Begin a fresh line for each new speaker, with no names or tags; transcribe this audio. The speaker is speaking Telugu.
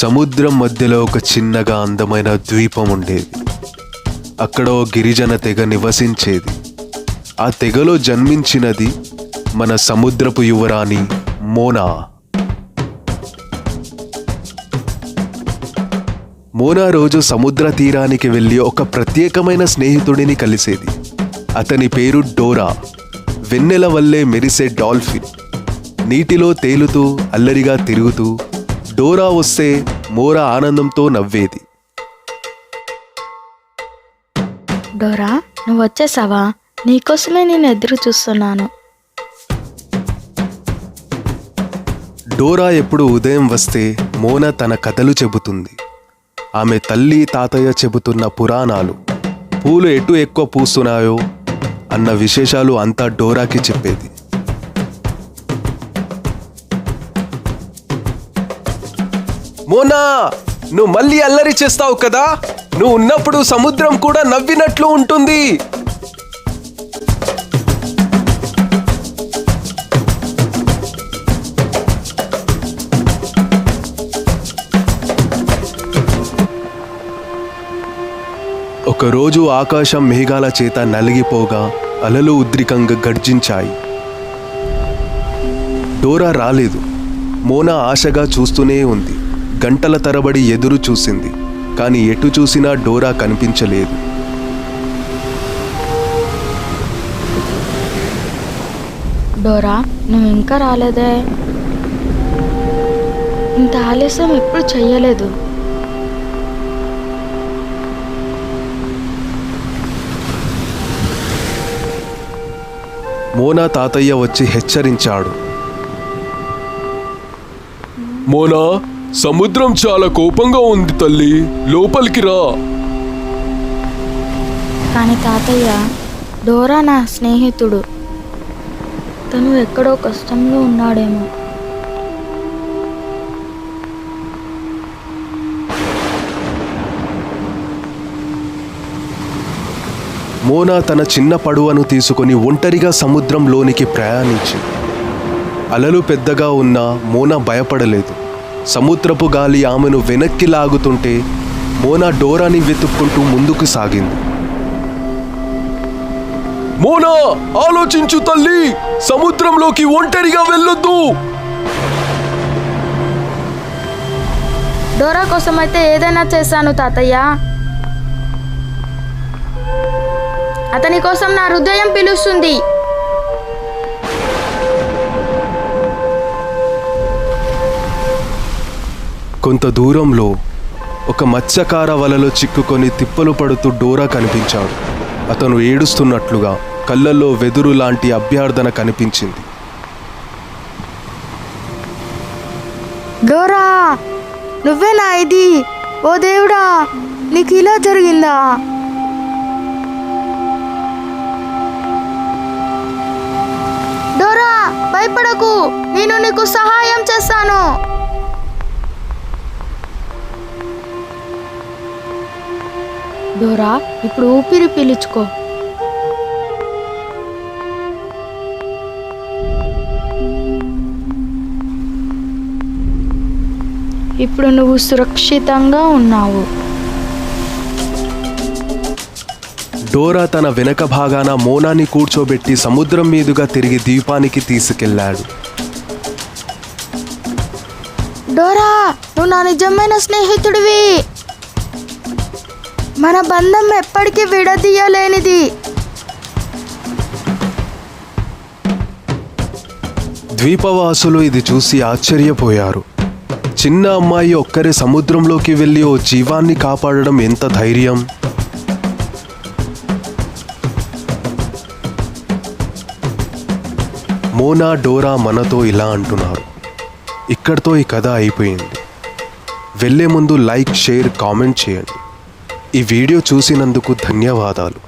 సముద్రం మధ్యలో ఒక చిన్నగా అందమైన ద్వీపం ఉండేది. అక్కడ ఓ గిరిజన తెగ నివసించేది. ఆ తెగలో జన్మించినది మన సముద్రపు యువరాణి మోనా. మోనా రోజు సముద్ర తీరానికి వెళ్ళి ఒక ప్రత్యేకమైన స్నేహితుడిని కలిసేది. అతని పేరు డోరా. వెన్నెల వల్లే మెరిసే డాల్ఫిన్. నీటిలో తేలుతూ అల్లరిగా తిరుగుతూ డోరా వస్తే మోరా ఆనందంతో నవ్వేది.
డోరా, నువ్వు వచ్చేసావా? నీకోసమే నేను ఎదురు చూస్తున్నాను.
డోరా ఎప్పుడు ఉదయం వస్తే మోనా తన కథలు చెబుతుంది. ఆమె తల్లి తాతయ్య చెబుతున్న పురాణాలు, పూలు ఎటు ఎక్కువ పూస్తున్నాయో అన్న విశేషాలు అంతా డోరాకి చెప్పేది. మోనా, నువ్వు మళ్ళీ అల్లరి చేస్తావు కదా. నువ్వు ఉన్నప్పుడు సముద్రం కూడా నవ్వినట్లు ఉంటుంది. ఒకరోజు ఆకాశం మేఘాల చేత నలిగిపోగా అలలు ఉద్రికంగా గర్జించాయి. డోరా రాలేదు. మోనా ఆశగా చూస్తూనే ఉంది. గంటల తరబడి ఎదురు చూసింది, కానీ ఎటు చూసినా డోరా కనిపించలేదు.
డోరా, నువ్వు ఇంకా రాలేదే. ఇంత ఆలస్యం ఎప్పుడు చెయ్యలేదు.
మోనా తాతయ్య వచ్చి హెచ్చరించాడు. మోనా, సముద్రం చాలా కోపంగా ఉంది తల్లి, లోపలికి రా.
కానీ తాతయ్య, డోరా నా స్నేహితుడు. తను ఎక్కడో కష్టంలో ఉన్నాడేమో.
మోనా తన చిన్న పడవను తీసుకుని ఒంటరిగా సముద్రంలోనికి ప్రయాణించింది. అలలు పెద్దగా ఉన్నా మోనా భయపడలేదు. సముద్రపు గాలి ఆమెను వెనక్కి లాగుతుంటే మోనా డోరాని వెతుక్కుంటూ ముందుకు సాగింది. మోనా, ఆలోచించు తల్లి, సముద్రంలోకి ఒంటరిగా వెళ్ళొద్దు.
డోరా కోసం అయితే ఏదైనా చేశాను తాతయ్య. అతని కోసం నా హృదయం పిలుస్తుంది.
కొంత దూరంలో ఒక మత్స్యకార వలలో చిక్కుకొని తిప్పలు పడుతూ డోరా కనిపించాడు. అతను ఏడుస్తున్నట్లుగా కళ్ళల్లో వెదురు లాంటి అభ్యర్థన కనిపించింది.
డోరా, నువ్వేనా ఇది? ఓ దేవుడా, నీకు ఇలా జరిగిందా? డోరా, భయపడకు, నేను నీకు సహాయం చేస్తాను. డోరా, ఇప్పుడు ఊపిరి పీల్చుకో. ఇప్పుడు నువ్వు సురక్షితంగా ఉన్నావు.
డోరా తన వెనక భాగాన మోనాని కూర్చోబెట్టి సముద్రం మీదుగా తిరిగి ద్వీపానికి తీసుకెళ్లాడు.
డోరా, నువ్వు నా నిజమైన స్నేహితుడివి. మన బంధం ఎప్పటికీ విడదీయలేనిది.
ద్వీపవాసులు ఇది చూసి ఆశ్చర్యపోయారు. చిన్న అమ్మాయి ఒక్కరే సముద్రంలోకి వెళ్ళి ఓ జీవాన్ని కాపాడడం ఎంత ధైర్యం! మోనా, డోరా మనతో ఇలా అంటున్నారు. ఇక్కడితో ఈ కథ అయిపోయింది. వెళ్ళే ముందు లైక్, షేర్, కామెంట్ చేయండి. ఈ వీడియో చూసినందుకు ధన్యవాదాలు.